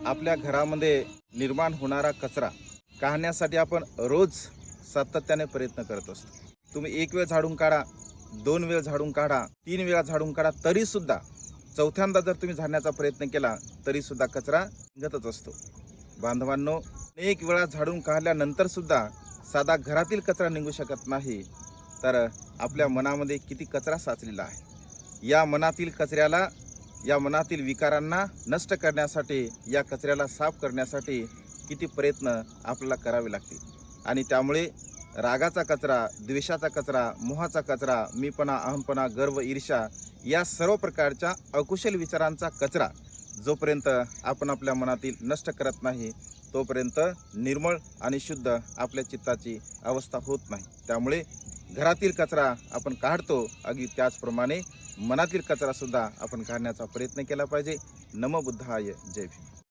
आपल्या घरामध्ये निर्माण होणारा कचरा काढण्यासाठी आपण रोज सातत्याने प्रयत्न करत असतो। तुम्ही एक वेळ झाडून काढा, 2 वेळ झाडून काढा, 3 वेळा झाडून काढा, तरी सुद्धा चौथ्यांदा जर तुम्ही झाडण्याचा प्रयत्न केला तरी सुद्धा कचरा निघतच असतो। बांधवांनो, अनेक वेळा झाडून काढल्यानंतर सुद्धा साधा घरातील कचरा निघू शकत नाही, तर आपल्या मनामध्ये किती कचरा साचलेला आहे। या मनातील कचऱ्याला, या मनातील विकारांना नष्ट करण्यासाठी, या कचऱ्याला साफ करण्यासाठी किती प्रयत्न आपल्याला करावे लागतील। आणि त्यामुळे रागाचा कचरा, द्वेषाचा कचरा, मोहाचा कचरा, मीपणा, अहमपणा, गर्व, ईर्ष्या या सर्व प्रकारच्या अकुशल विचारांचा कचरा जोपर्यंत आपण आपल्या मनातील नष्ट करत नाही तोपर्यंत निर्मळ आणि शुद्ध आपल्या चित्ताची अवस्था होत नाही। त्यामुळे घरातील कचरा आपण काढतो, अगदी त्याचप्रमाणे मनातील कचरा सुद्धा आपण काढण्याचा प्रयत्न केला पाहिजे। नमो बुद्धाय, जय भीम।